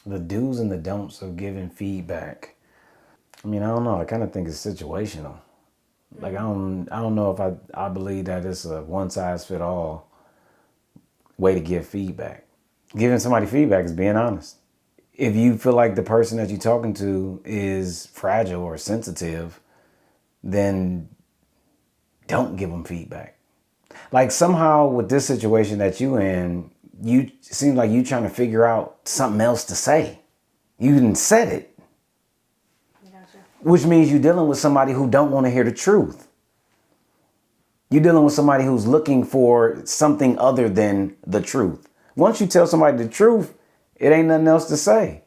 The do's and the don'ts of giving feedback. I mean, I don't know. I kind of think it's situational. Like I don't know if I believe that it's a one size fit all way to give feedback. Giving somebody feedback is being honest. If you feel like the person that you're talking to is fragile or sensitive, then don't give them feedback. Like somehow with this situation that you in, you seem like you trying to figure out something else to say. You didn't said it, Gotcha. which means you're dealing with somebody who don't want to hear the truth. You're dealing with somebody who's looking for something other than the truth. Once you tell somebody the truth, it ain't nothing else to say.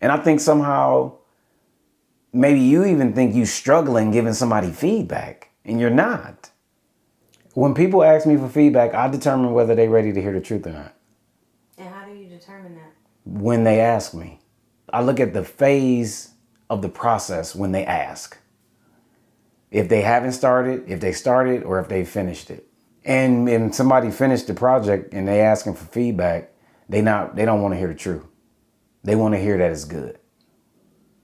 And I think somehow maybe you even think you struggling giving somebody feedback, and you're not. When people ask me for feedback, I determine whether they're ready to hear the truth or not. And how do you determine that? When they ask me, I look at the phase of the process when they ask. If they haven't started, if they started, or if they finished it. And somebody finished the project and they asking for feedback, they don't want to hear the truth. They want to hear that it's good.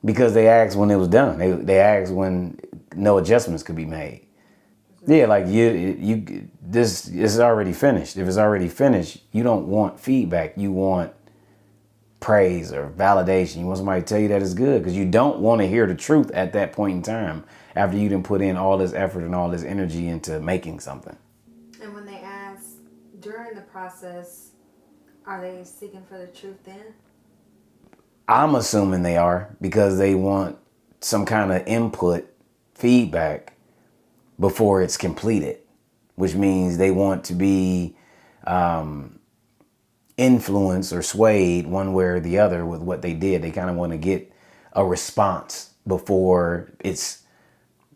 Because they asked when it was done. They asked when no adjustments could be made. Yeah, like this is already finished. If it's already finished, you don't want feedback. You want praise or validation. You want somebody to tell you that it's good because you don't want to hear the truth at that point in time after you done put in all this effort and all this energy into making something. And when they ask during the process, are they seeking for the truth then? I'm assuming they are because they want some kind of input, feedback before it's completed, which means they want to be influenced or swayed one way or the other with what they did. They kind of want to get a response before it's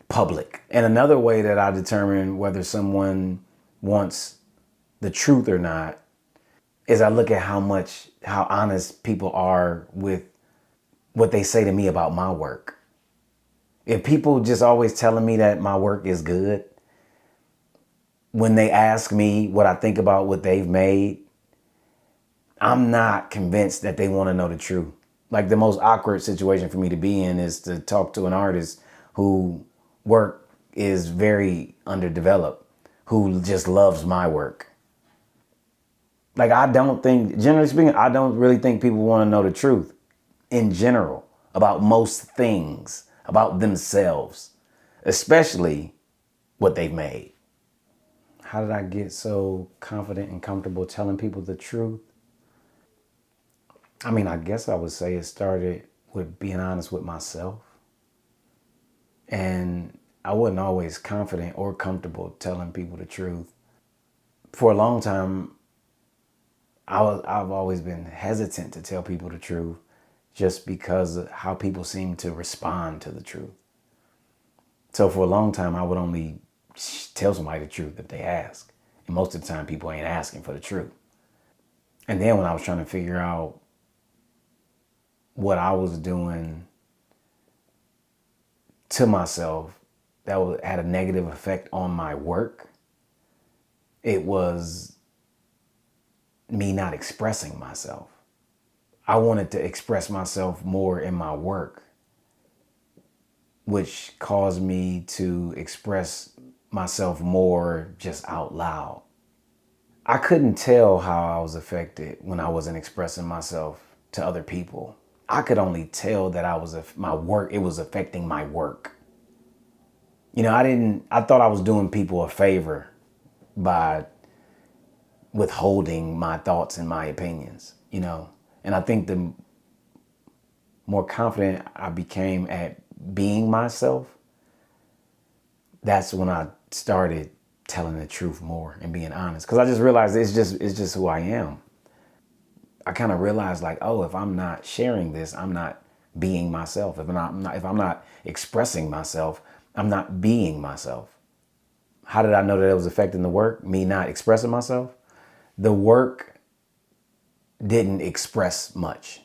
public. And another way that I determine whether someone wants the truth or not is I look at how honest people are with what they say to me about my work. If people just always telling me that my work is good, when they ask me what I think about what they've made, I'm not convinced that they want to know the truth. Like the most awkward situation for me to be in is to talk to an artist who work is very underdeveloped, who just loves my work. Like generally speaking, I don't really think people want to know the truth in general about most things, about themselves, especially what they've made. How did I get so confident and comfortable telling people the truth? I mean, I guess I would say it started with being honest with myself. And I wasn't always confident or comfortable telling people the truth. For a long time, I've always been hesitant to tell people the truth just because of how people seem to respond to the truth. So for a long time, I would only tell somebody the truth if they ask. And most of the time, people ain't asking for the truth. And then when I was trying to figure out what I was doing to myself that had a negative effect on my work, it was me not expressing myself. I wanted to express myself more in my work, which caused me to express myself more just out loud. I couldn't tell how I was affected when I wasn't expressing myself to other people. I could only tell that it was affecting my work. You know, I thought I was doing people a favor by withholding my thoughts and my opinions, you know. And I think the more confident I became at being myself, that's when I started telling the truth more and being honest. Because I just realized it's just who I am. I kind of realized like, oh, if I'm not sharing this, I'm not being myself. If I'm not expressing myself, I'm not being myself. How did I know that it was affecting the work? Me not expressing myself? The work didn't express much.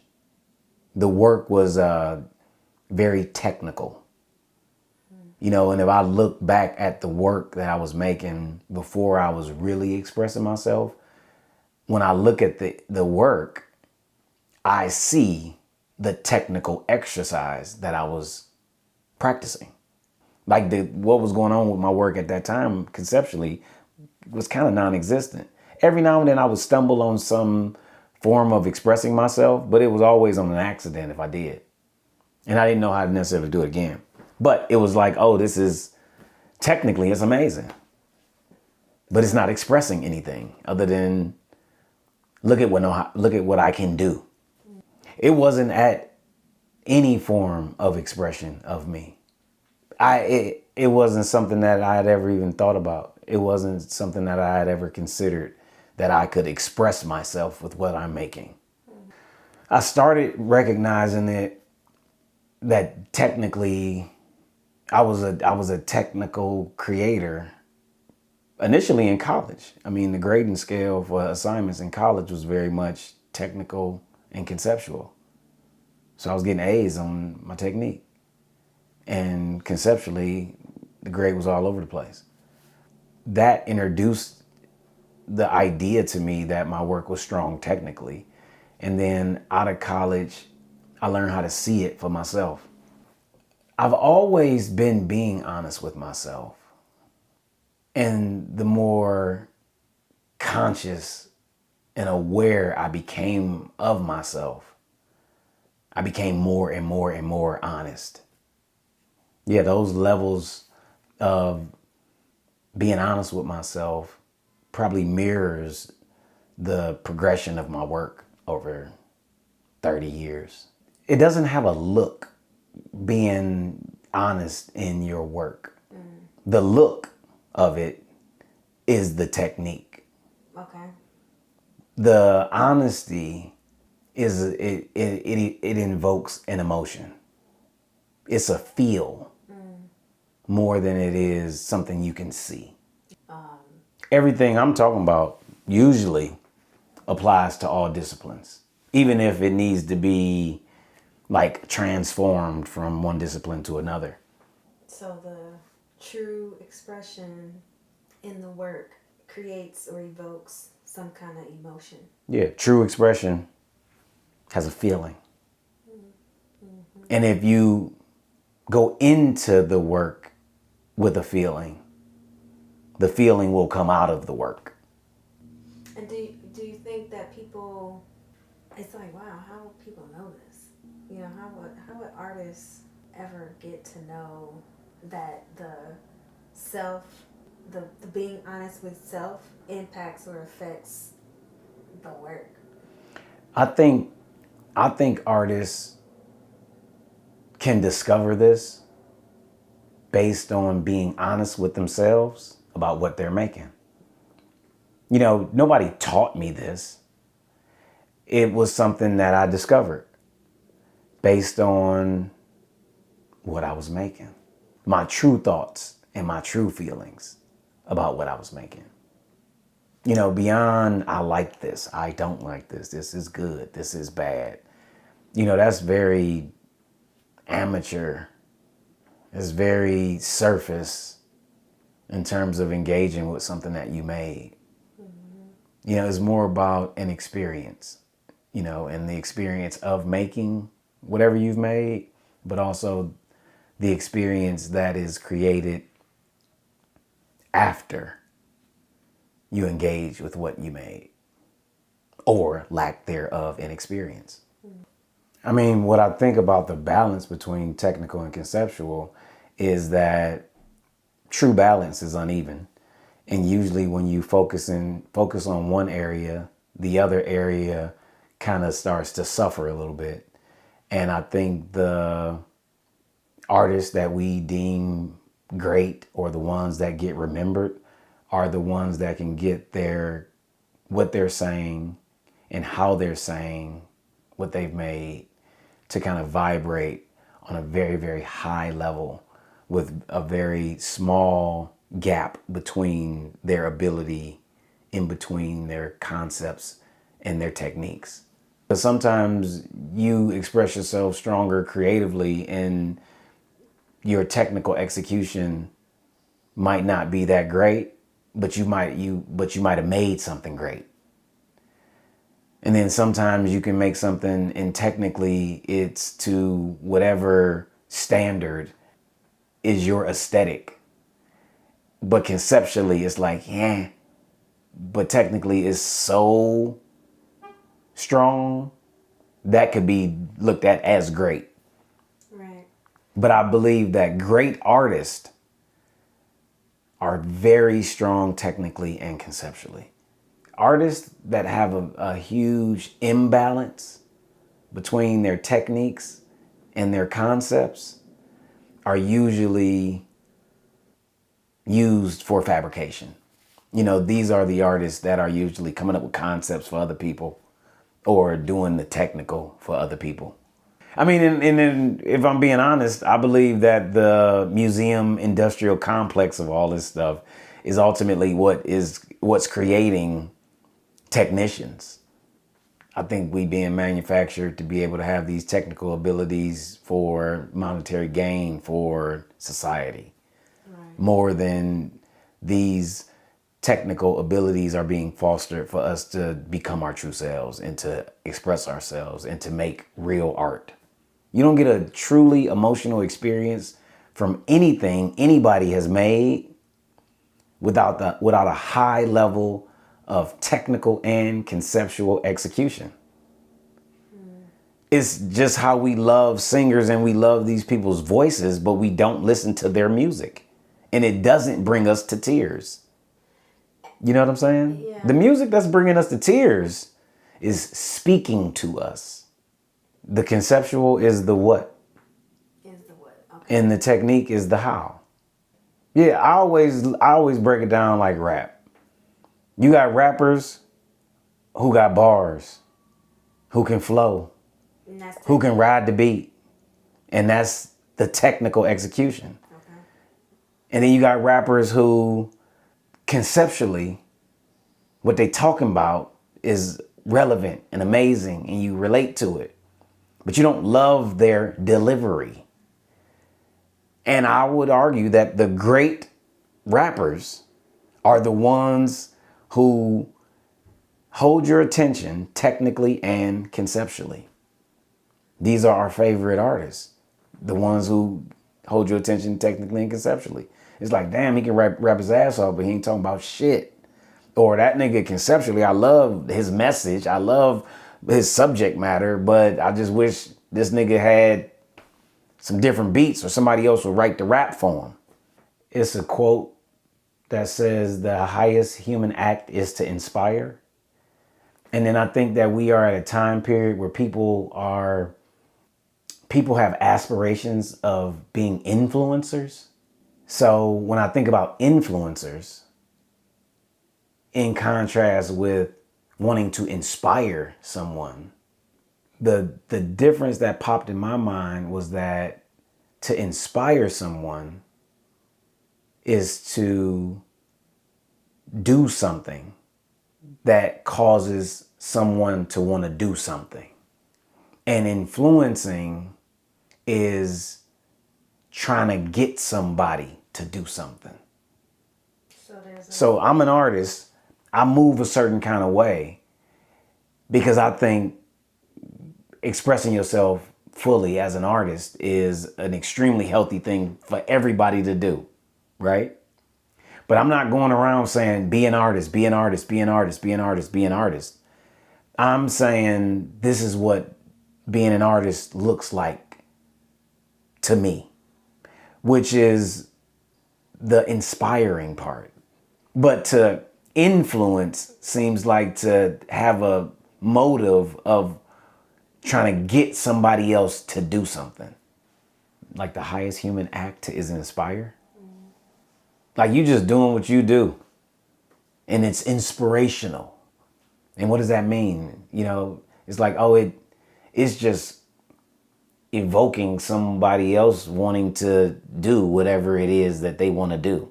The work was very technical. You know, and if I look back at the work that I was making before I was really expressing myself, when I look at the work, I see the technical exercise that I was practicing. Like what was going on with my work at that time conceptually was kind of non-existent. Every now and then I would stumble on some form of expressing myself, but it was always on an accident if I did. And I didn't know how to necessarily do it again. But it was like, oh, this is technically it's amazing. But it's not expressing anything other than look at what I can do. It wasn't at any form of expression of me. It wasn't something that I had ever even thought about. It wasn't something that I had ever considered that I could express myself with what I'm making. I started recognizing that technically I was a technical creator initially in college. I mean, the grading scale for assignments in college was very much technical and conceptual. So I was getting A's on my technique. And conceptually, the grade was all over the place. That introduced the idea to me that my work was strong technically. And then out of college, I learned how to see it for myself. I've always been being honest with myself. And the more conscious and aware I became of myself, I became more and more and more honest. Yeah, those levels of being honest with myself probably mirrors the progression of my work over 30 years. It doesn't have a look being honest in your work. The look of it is the technique. Okay. The honesty is it invokes an emotion. It's a feel more than it is something you can see. Everything I'm talking about usually applies to all disciplines, even if it needs to be like transformed from one discipline to another. So the true expression in the work creates or evokes some kind of emotion. Yeah, true expression has a feeling. And if you go into the work with a feeling, the feeling will come out of the work. And do you think that people, it's like, wow, how would people know this? You know, how would artists ever get to know that the self, the being honest with self impacts or affects the work? I think artists can discover this based on being honest with themselves about what they're making. You know, nobody taught me this. It was something that I discovered based on what I was making. My true thoughts and my true feelings about what I was making. You know, beyond I like this, I don't like this, this is good, this is bad. You know, that's very amateur. It's very surface in terms of engaging with something that you made. You know, it's more about an experience, you know, and the experience of making whatever you've made, but also the experience that is created after you engage with what you made or lack thereof in experience. I mean, what I think about the balance between technical and conceptual is that true balance is uneven. And usually when you focus on one area, the other area kind of starts to suffer a little bit. And I think the artists that we deem great or the ones that get remembered are the ones that can get what they're saying and how they're saying what they've made to kind of vibrate on a very, very high level with a very small gap between their ability, in between their concepts and their techniques. But sometimes you express yourself stronger creatively and your technical execution might not be that great, but you might have made something great. And then sometimes you can make something and technically it's to whatever standard is your aesthetic. But conceptually it's like, yeah, but technically it's so strong that could be looked at as great. Right. But I believe that great artists are very strong technically and conceptually. Artists that have a huge imbalance between their techniques and their concepts are usually used for fabrication. You know, these are the artists that are usually coming up with concepts for other people or doing the technical for other people. I mean, and if I'm being honest, I believe that the museum industrial complex of all this stuff is ultimately what's creating technicians. I think we being manufactured to be able to have these technical abilities for monetary gain for society. Right. More than these technical abilities are being fostered for us to become our true selves and to express ourselves and to make real art. You don't get a truly emotional experience from anything anybody has made without a high level of technical and conceptual execution. It's just how we love singers and we love these people's voices, but we don't listen to their music. And it doesn't bring us to tears. You know what I'm saying? Yeah. The music that's bringing us to tears is speaking to us. The conceptual is the what, Is the what? Okay. and the technique is the how. Yeah, I always break it down like rap. You got rappers who got bars, who can flow, And that's who can ride the beat, and that's the technical execution. Okay. And then you got rappers who conceptually, what they talking about is relevant and amazing, and you relate to it, but you don't love their delivery. And I would argue that the great rappers are the ones who hold your attention technically and conceptually. These are our favorite artists, the ones who hold your attention technically and conceptually. It's like, damn, he can rap his ass off, but he ain't talking about shit. Or that nigga conceptually, I love his message, I love his subject matter, but I just wish this nigga had some different beats or somebody else would write the rap for him. It's a quote that says the highest human act is to inspire. And then I think that we are at a time period where people have aspirations of being influencers. So when I think about influencers, in contrast with wanting to inspire someone, the difference that popped in my mind was that to inspire someone is to do something that causes someone to want to do something. And influencing is trying to get somebody to do something. So I'm an artist. I move a certain kind of way because I think expressing yourself fully as an artist is an extremely healthy thing for everybody to do, right? But I'm not going around saying be an artist, be an artist, be an artist, be an artist, be an artist. I'm saying this is what being an artist looks like to me, which is the inspiring part. But to influence seems like to have a motive of trying to get somebody else to do something. Like the highest human act is inspire. Like you just doing what you do. And it's inspirational. And what does that mean? You know, it's like, it's just evoking somebody else wanting to do whatever it is that they want to do.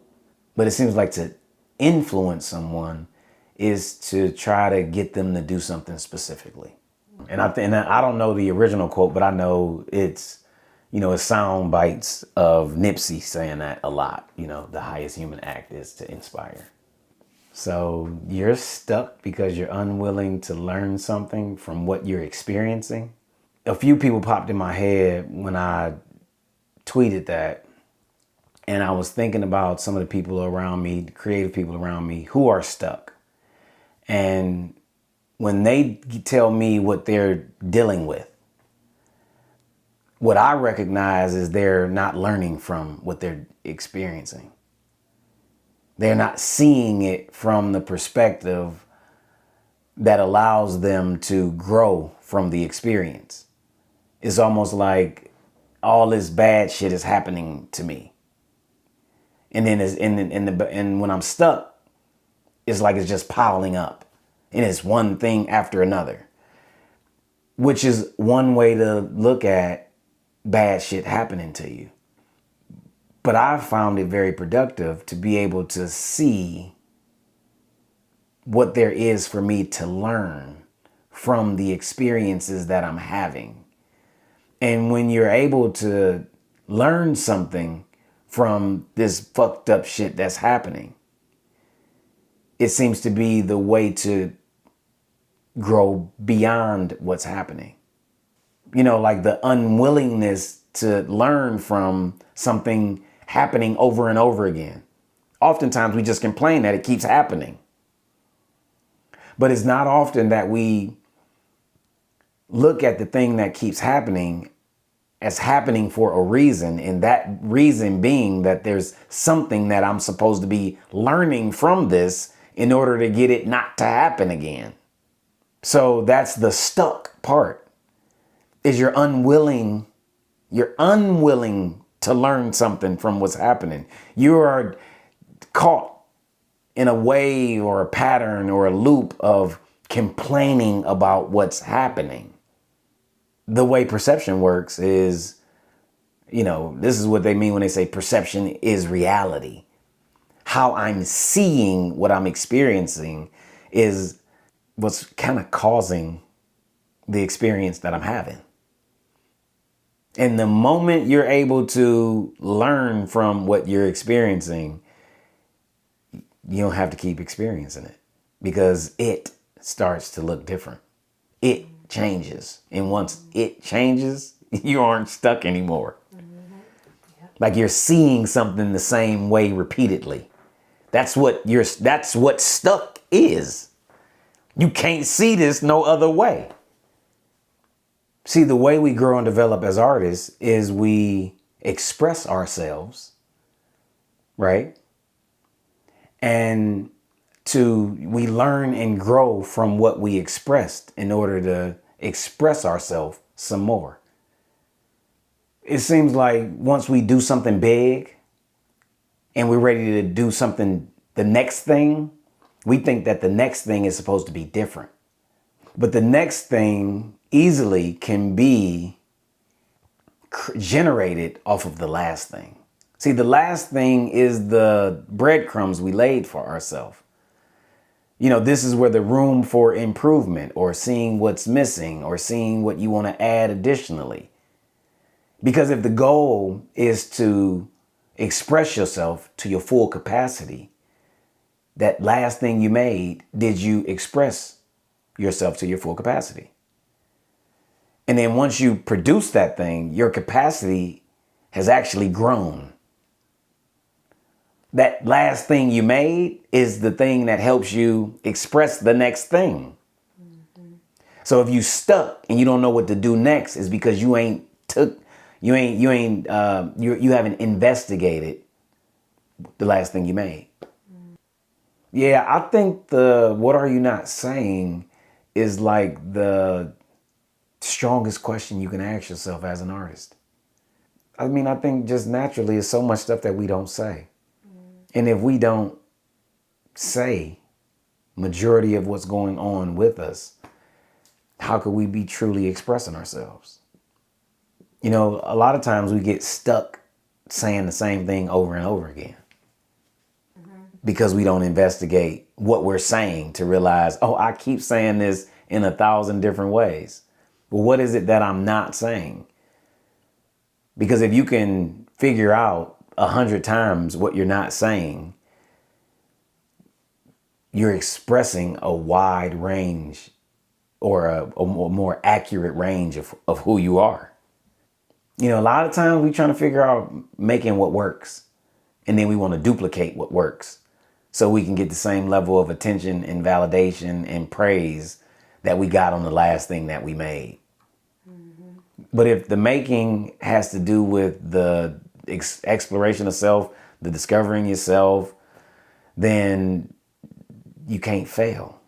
But it seems like to influence someone is to try to get them to do something specifically. And I don't know the original quote, but I know it's sound bites of Nipsey saying that a lot. You know, the highest human act is to inspire. So you're stuck because you're unwilling to learn something from what you're experiencing. A few people popped in my head when I tweeted that. And I was thinking about some of the people around me, the creative people around me who are stuck. And when they tell me what they're dealing with, what I recognize is they're not learning from what they're experiencing. They're not seeing it from the perspective that allows them to grow from the experience. It's almost like all this bad shit is happening to me. And then and when I'm stuck, it's like it's just piling up. And it's one thing after another. Which is one way to look at bad shit happening to you. But I found it very productive to be able to see what there is for me to learn from the experiences that I'm having. And when you're able to learn something from this fucked up shit that's happening, it seems to be the way to grow beyond what's happening. You know, like the unwillingness to learn from something happening over and over again. Oftentimes we just complain that it keeps happening. But it's not often that we look at the thing that keeps happening as happening for a reason, and that reason being that there's something that I'm supposed to be learning from this in order to get it not to happen again. So that's the stuck part, is you're unwilling to learn something from what's happening. You are caught in a way or a pattern or a loop of complaining about what's happening. The way perception works is, this is what they mean when they say perception is reality. How I'm seeing what I'm experiencing is what's kind of causing the experience that I'm having. And the moment you're able to learn from what you're experiencing, you don't have to keep experiencing it because it starts to look different. It changes. And once it changes, you aren't stuck anymore. Mm-hmm. Yep. Like you're seeing something the same way repeatedly. That's what stuck is. You can't see this no other way. See, the way we grow and develop as artists is we express ourselves, right? And we learn and grow from what we expressed in order to express ourselves some more. It seems like once we do something big and we're ready to do something, the next thing, we think that the next thing is supposed to be different. But the next thing easily can be generated off of the last thing. See, the last thing is the breadcrumbs we laid for ourselves. This is where the room for improvement or seeing what's missing or seeing what you want to add additionally. Because if the goal is to express yourself to your full capacity, that last thing you made, did you express yourself to your full capacity? And then once you produce that thing, your capacity has actually grown. That last thing you made is the thing that helps you express the next thing. Mm-hmm. So if you stuck and you don't know what to do next, is because you haven't investigated the last thing you made. Mm. Yeah, I think what are you not saying is like the strongest question you can ask yourself as an artist. I mean, I think just naturally there's so much stuff that we don't say. And if we don't say majority of what's going on with us, how could we be truly expressing ourselves? A lot of times we get stuck saying the same thing over and over again. Mm-hmm. Because we don't investigate what we're saying to realize, I keep saying this in 1,000 different ways. Well, what is it that I'm not saying? Because if you can figure out 100 times what you're not saying, you're expressing a wide range or a more accurate range of who you are. You know, a lot of times we trying to figure out making what works, and then we want to duplicate what works so we can get the same level of attention and validation and praise that we got on the last thing that we made. Mm-hmm. But if the making has to do with the exploration of self, the discovering yourself, then you can't fail,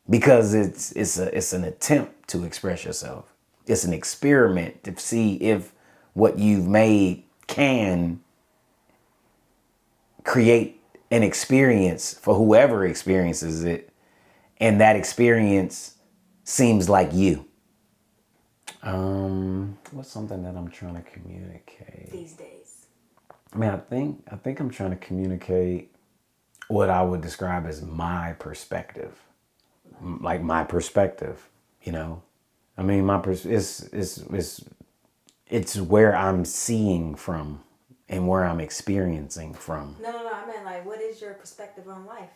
because it's an attempt to express yourself. It's an experiment to see if what you've made can create an experience for whoever experiences it, and that experience seems like you. What's something that I'm trying to communicate these days? I mean, I think I'm trying to communicate what I would describe as my perspective, like my perspective. You know, I mean, it's where I'm seeing from and where I'm experiencing from. No. I meant, like, what is your perspective on life?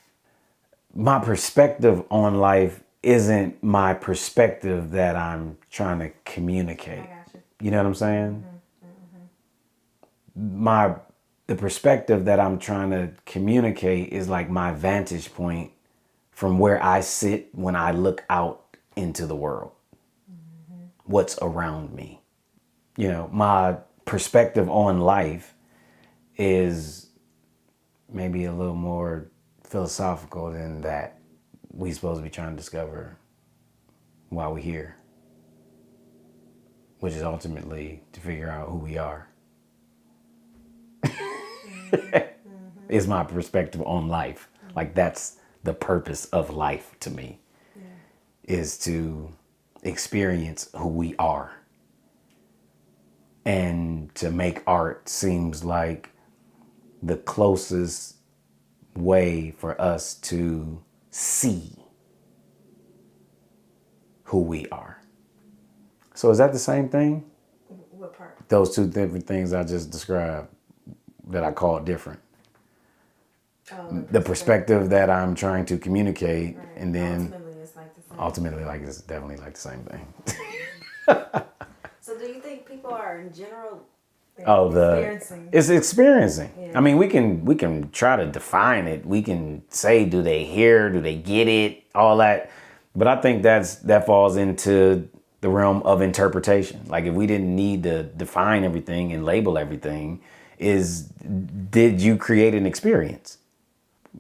My perspective on life isn't my perspective that I'm trying to communicate. I got you. You know what I'm saying? Mm-hmm. The perspective that I'm trying to communicate is like my vantage point from where I sit when I look out into the world. Mm-hmm. What's around me. You know, my perspective on life is maybe a little more philosophical than that we supposed to be trying to discover while we're here, which is ultimately to figure out who we are. Mm-hmm. Is my perspective on life. Mm-hmm. Like, that's the purpose of life to me, is to experience who we are. And to make art seems like the closest way for us to see who we are. So is that the same thing? What part? Those two different things I just described that I call different. Oh, the perspective that I'm trying to communicate, right. And then ultimately it's definitely like the same thing. So do you think people are in general experiencing? It's experiencing. Yeah. I mean, we can try to define it. We can say, do they hear? Do they get it? All that. But I think that falls into the realm of interpretation. Like, if we didn't need to define everything and label everything, did you create an experience?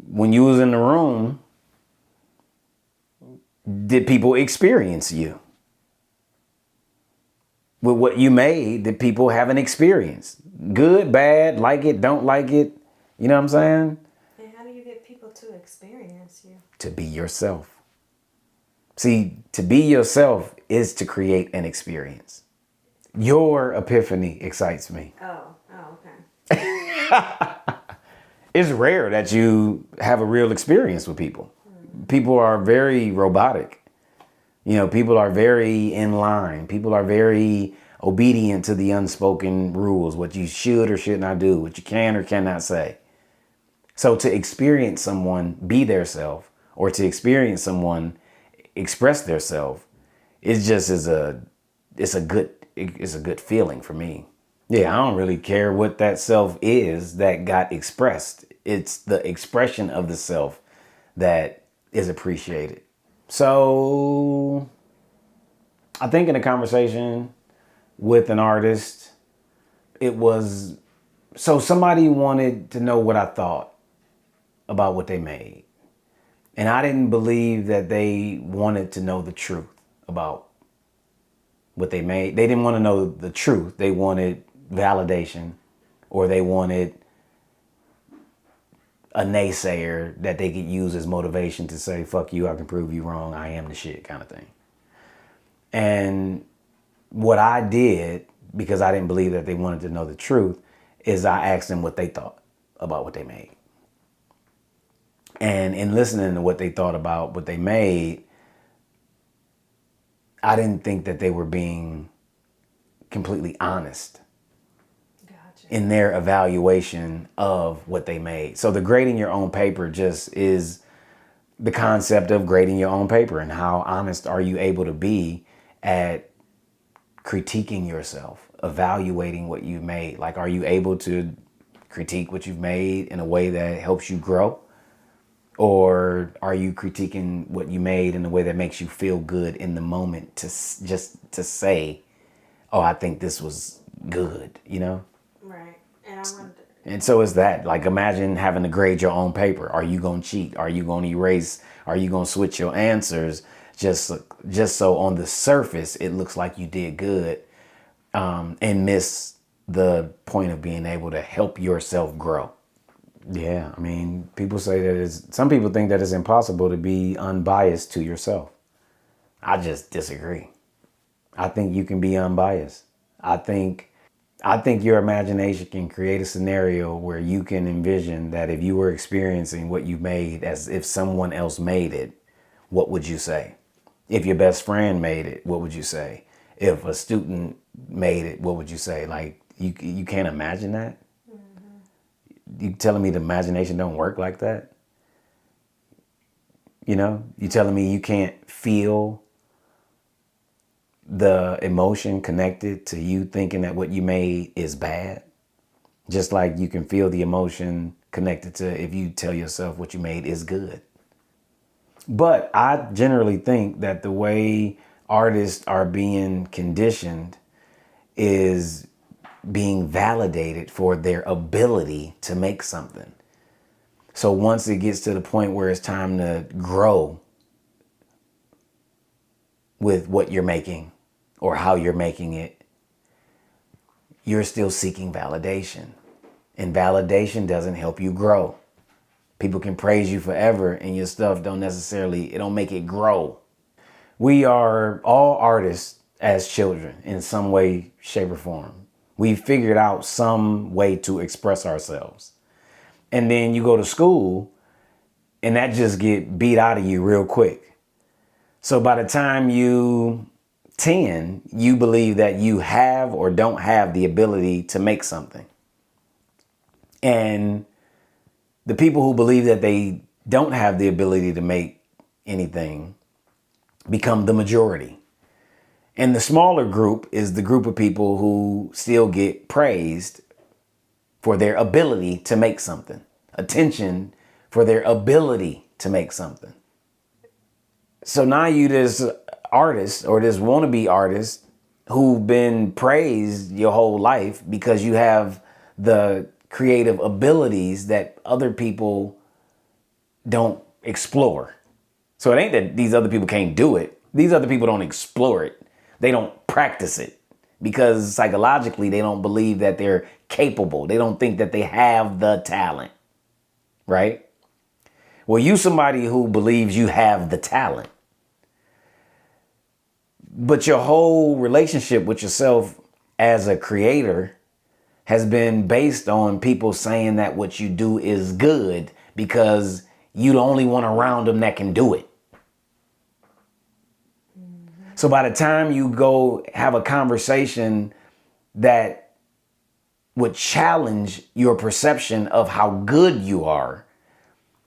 When you was in the room, did people experience you? With what you made, did people have an experience? Good, bad, like it, don't like it? You know what I'm saying? And how do you get people to experience you? To be yourself. See, to be yourself is to create an experience. Your epiphany excites me. Oh, okay. It's rare that you have a real experience with people. People are very robotic. You know, people are very in line. People are very obedient to the unspoken rules, what you should or should not do, what you can or cannot say. So to experience someone be their self, or to experience someone express their self, it's a good feeling for me. Yeah, I don't really care what that self is that got expressed. It's the expression of the self that is appreciated. So I think in a conversation with an artist, it was, so somebody wanted to know what I thought about what they made. And I didn't believe that they wanted to know the truth about what they made. They didn't want to know the truth. They wanted validation, or they wanted a naysayer that they could use as motivation to say, fuck you, I can prove you wrong, I am the shit, kind of thing. And what I did, because I didn't believe that they wanted to know the truth, is I asked them what they thought about what they made. And in listening to what they thought about what they made, I didn't think that they were being completely honest. Gotcha. in their evaluation of what they made. So the grading your own paper just is the concept of grading your own paper, and how honest are you able to be at critiquing yourself, evaluating what you've made. Like, are you able to critique what you've made in a way that helps you grow? Or are you critiquing what you made in a way that makes you feel good in the moment just to say, oh, I think this was good, you know? Right. And I wonder. And so is that. Like, imagine having to grade your own paper. Are you going to cheat? Are you going to erase? Are you going to switch your answers just so on the surface it looks like you did good, and miss the point of being able to help yourself grow? Yeah, I mean, some people think that it's impossible to be unbiased to yourself. I just disagree. I think you can be unbiased. I think your imagination can create a scenario where you can envision that if you were experiencing what you made as if someone else made it, what would you say? If your best friend made it, what would you say? If a student made it, what would you say? Like, you can't imagine that? You telling me the imagination don't work like that? You know, you telling me you can't feel the emotion connected to you thinking that what you made is bad? Just like you can feel the emotion connected to if you tell yourself what you made is good. But I generally think that the way artists are being conditioned is being validated for their ability to make something. So once it gets to the point where it's time to grow with what you're making or how you're making it, you're still seeking validation. And validation doesn't help you grow. People can praise you forever and your stuff it don't make it grow. We are all artists as children in some way, shape, or form. We figured out some way to express ourselves. And then you go to school and that just get beat out of you real quick. So by the time you 10, you believe that you have or don't have the ability to make something. And the people who believe that they don't have the ability to make anything become the majority. And the smaller group is the group of people who still get praised for their ability to make something, attention for their ability to make something. So now you this artist or this wannabe artist who've been praised your whole life because you have the creative abilities that other people don't explore. So it ain't that these other people can't do it. These other people don't explore it. They don't practice it because psychologically they don't believe that they're capable. They don't think that they have the talent, right? Well, you somebody who believes you have the talent, but your whole relationship with yourself as a creator has been based on people saying that what you do is good because you the only one around them that can do it. So by the time you go have a conversation that would challenge your perception of how good you are,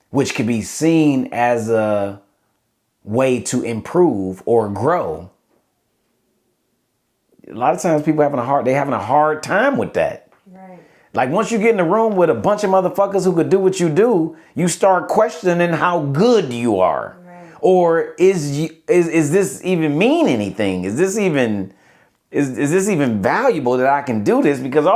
which could be seen as a way to improve or grow, a lot of times people having a hard time with that. Right. Like once you get in the room with a bunch of motherfuckers who could do what you do, you start questioning how good you are. Right. Or is this even mean anything? Is this even valuable that I can do this? Because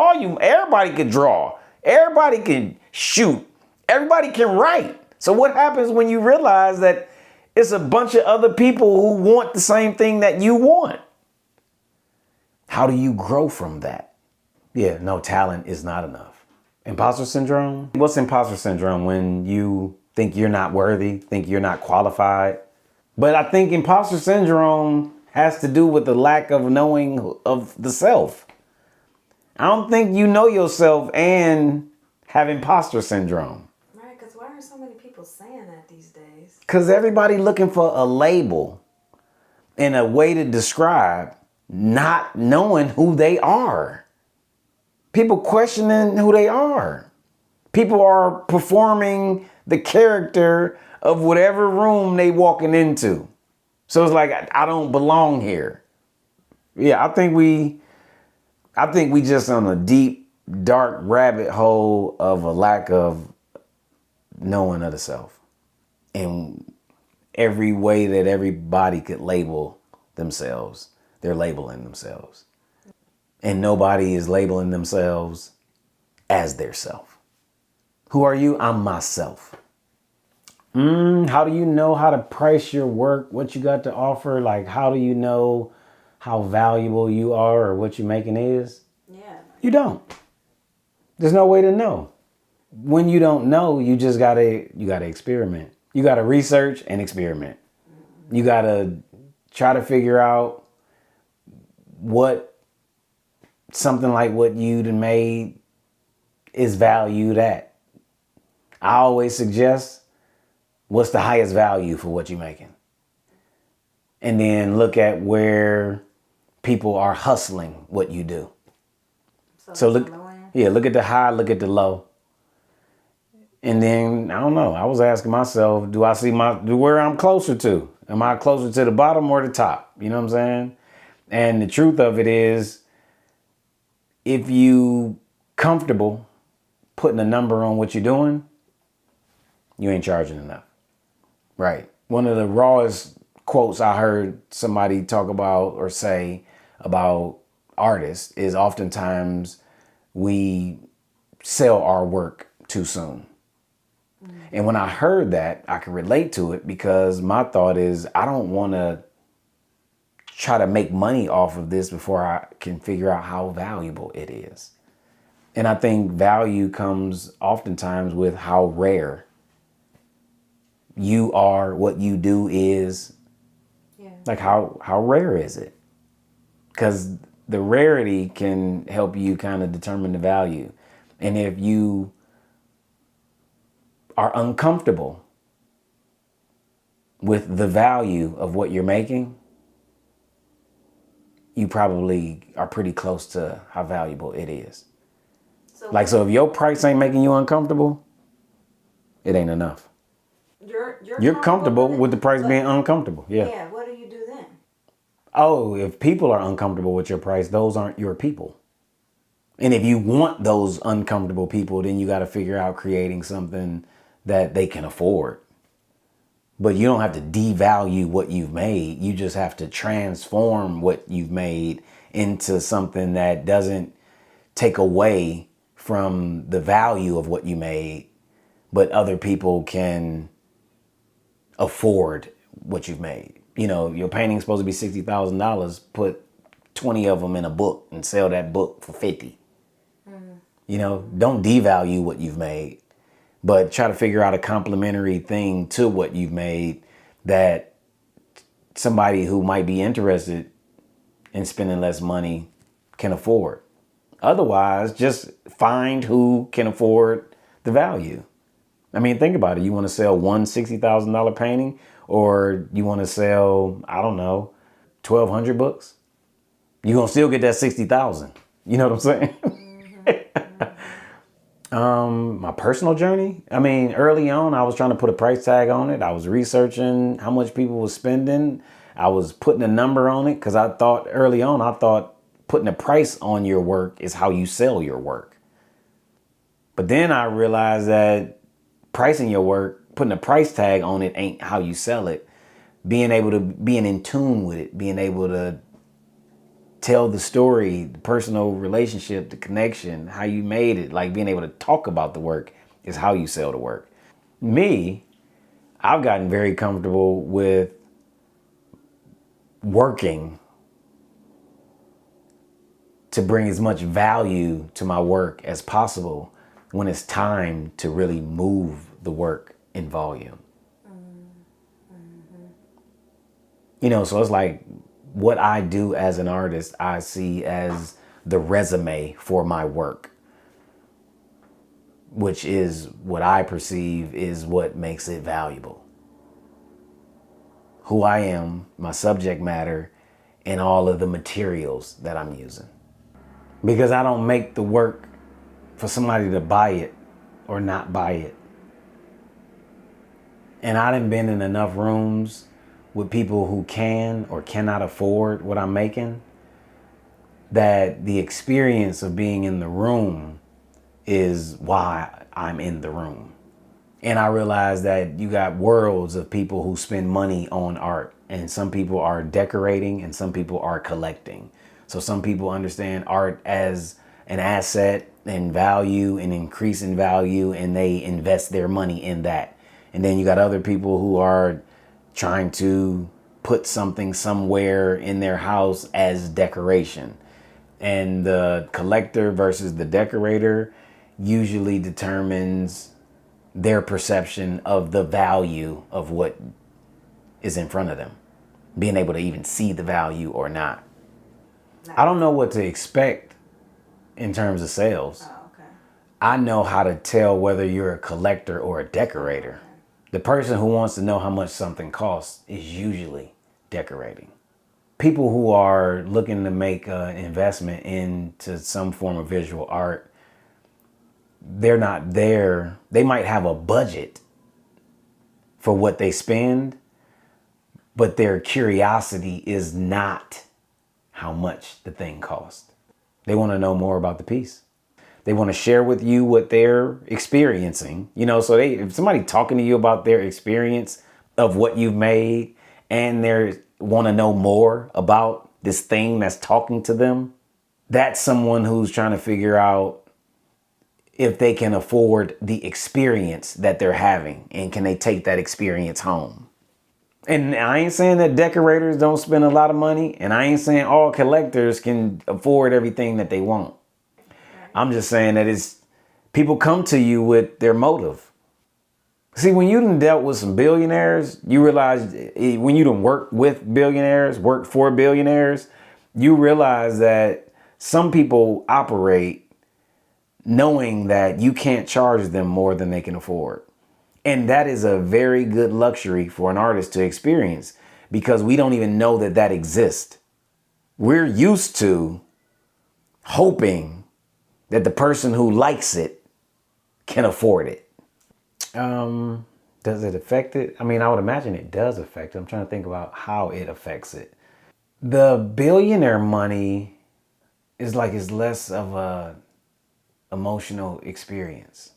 everybody can draw, everybody can shoot, everybody can write. So what happens when you realize that it's a bunch of other people who want the same thing that you want? How do you grow from that? Yeah, no, talent is not enough. Imposter syndrome? What's imposter syndrome? When you think you're not worthy, think you're not qualified. But I think imposter syndrome has to do with the lack of knowing of the self. I don't think you know yourself and have imposter syndrome. Right, because why are so many people saying that these days? Because everybody looking for a label and a way to describe not knowing who they are. people questioning who they are. People are performing the character of whatever room they walking into. So it's like, I don't belong here. Yeah, I think we just on a deep, dark rabbit hole of a lack of knowing of the self. And every way that everybody could label themselves, they're labeling themselves. And nobody is labeling themselves as their self. Who are you? I'm myself. How do you know how to price your work, what you got to offer? Like, how do you know how valuable you are or what you're making is? Yeah. You don't. There's no way to know. When you don't know, you just gotta experiment. You gotta research and experiment. You gotta try to figure out what something like what you'd made is valued at. I always suggest, what's the highest value for what you're making? And then look at where people are hustling what you do. So look at the high, look at the low. And then, I don't know, I was asking myself, do I see where I'm closer to? Am I closer to the bottom or the top? You know what I'm saying? And the truth of it is, if you comfortable putting a number on what you're doing, you ain't charging enough. Right. One of the rawest quotes I heard somebody talk about or say about artists is oftentimes we sell our work too soon. And when I heard that, I could relate to it because my thought is, I don't want to try to make money off of this before I can figure out how valuable it is. And I think value comes oftentimes with how rare you are, what you do is. Yeah. Like how rare is it? Because the rarity can help you kind of determine the value. And if you are uncomfortable with the value of what you're making, you probably are pretty close to how valuable it is. So if your price ain't making you uncomfortable, it ain't enough. You're comfortable with the price being uncomfortable. Yeah. Yeah. What do you do then? Oh, if people are uncomfortable with your price, those aren't your people. And if you want those uncomfortable people, then you got to figure out creating something that they can afford. But you don't have to devalue what you've made. You just have to transform what you've made into something that doesn't take away from the value of what you made, but other people can afford what you've made. You know, your painting's supposed to be $60,000. Put 20 of them in a book and sell that book for 50. You know, don't devalue what you've made, but try to figure out a complementary thing to what you've made that somebody who might be interested in spending less money can afford. Otherwise, just find who can afford the value. I mean, think about it. You want to sell one $60,000 painting, or you want to sell, I don't know, 1,200 books? You're going to still get that 60,000. You know what I'm saying? My personal journey. I mean, early on, I was trying to put a price tag on it. I was researching how much people were spending. I was putting a number on it because I thought putting a price on your work is how you sell your work. But then I realized that pricing your work, putting a price tag on it ain't how you sell it. Being in tune with it, being able to tell the story, the personal relationship, the connection, how you made it, like being able to talk about the work is how you sell the work. Me, I've gotten very comfortable with working to bring as much value to my work as possible when it's time to really move the work in volume. You know, so it's like what I do as an artist, I see as the resume for my work, which is what I perceive is what makes it valuable. Who I am, my subject matter, and all of the materials that I'm using. because I don't make the work for somebody to buy it or not buy it. And I done been in enough rooms with people who can or cannot afford what I'm making, that the experience of being in the room is why I'm in the room. And I realize that you got worlds of people who spend money on art, and some people are decorating and some people are collecting. So some people understand art as an asset and value and increase in value, and they invest their money in that. And then you got other people who are trying to put something somewhere in their house as decoration. And the collector versus the decorator usually determines their perception of the value of what is in front of them, being able to even see the value or not. I don't know what to expect in terms of sales. Oh, okay. I know how to tell whether you're a collector or a decorator. Okay. The person who wants to know how much something costs is usually decorating. People who are looking to make an investment into some form of visual art, they're not there. They might have a budget for what they spend, but their curiosity is not how much the thing costs. They want to know more about the piece. They want to share with you what they're experiencing. So if somebody talking to you about their experience of what you've made, and they want to know more about this thing that's talking to them, that's someone who's trying to figure out if they can afford the experience that they're having, and can they take that experience home. And I ain't saying that decorators don't spend a lot of money, and I ain't saying all collectors can afford everything that they want. I'm just saying that people come to you with their motive. See, when you done dealt with some billionaires, you realize, when you done worked with billionaires, worked for billionaires, you realize that some people operate knowing that you can't charge them more than they can afford. And that is a very good luxury for an artist to experience, because we don't even know that that exists. We're used to hoping that the person who likes it can afford it. Does it affect it? I mean, I would imagine it does affect it. I'm trying to think about how it affects it. The billionaire money is less of a emotional experience.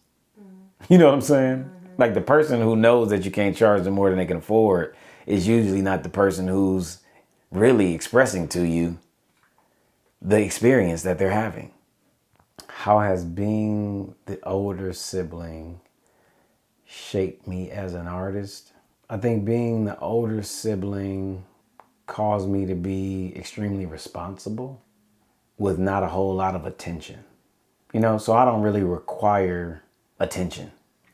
You know what I'm saying? Mm-hmm. Like, the person who knows that you can't charge them more than they can afford is usually not the person who's really expressing to you the experience that they're having. How has being the older sibling shaped me as an artist? I think being the older sibling caused me to be extremely responsible with not a whole lot of attention. So I don't really require attention.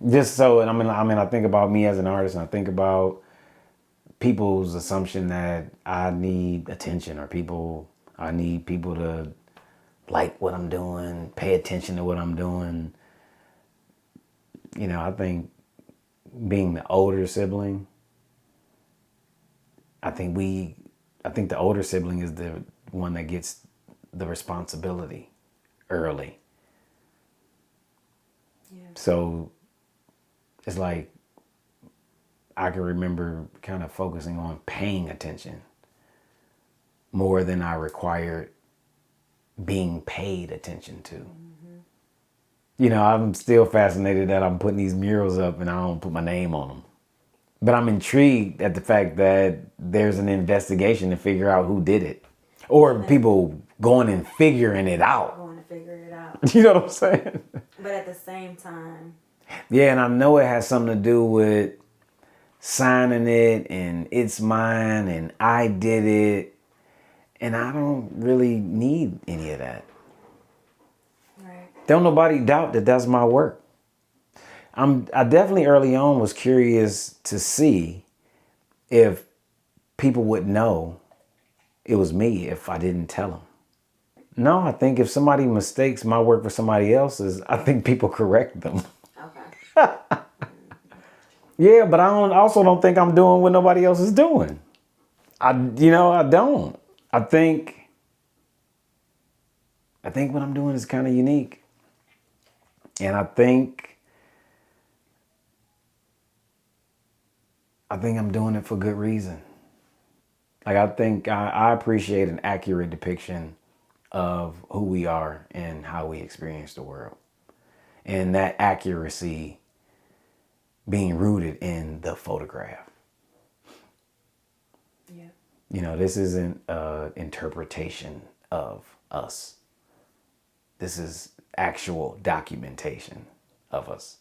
Just so, and I think about me as an artist, and I think about people's assumption that I need attention, or I need people to like what I'm doing, pay attention to what I'm doing. I think being the older sibling, I think the older sibling is the one that gets the responsibility early. Yeah. So it's like I can remember kind of focusing on paying attention more than I required being paid attention to. Mm-hmm. I'm still fascinated that I'm putting these murals up and I don't put my name on them. But I'm intrigued at the fact that there's an investigation to figure out who did it. Or people going and figuring it out. You know what I'm saying? But at the same time. Yeah, and I know it has something to do with signing it and it's mine and I did it. And I don't really need any of that. Right. Don't nobody doubt that that's my work. I definitely early on was curious to see if people would know it was me if I didn't tell them. No, I think if somebody mistakes my work for somebody else's, I think people correct them. Okay. Yeah, but I also don't think I'm doing what nobody else is doing. I don't. I think I think what I'm doing is kind of unique. And I think I'm doing it for good reason. Like, I think I appreciate an accurate depiction of who we are and how we experience the world. And that accuracy being rooted in the photograph. Yeah. You know, this isn't an interpretation of us. This is actual documentation of us.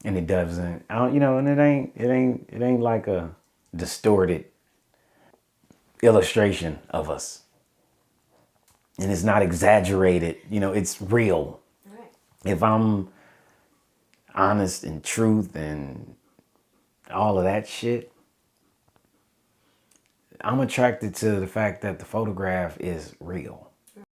And it doesn't, I don't, you know, and it ain't like a distorted illustration of us. And it's not exaggerated, you know, it's real. Right. If I'm honest and truth and all of that shit, I'm attracted to the fact that the photograph is real.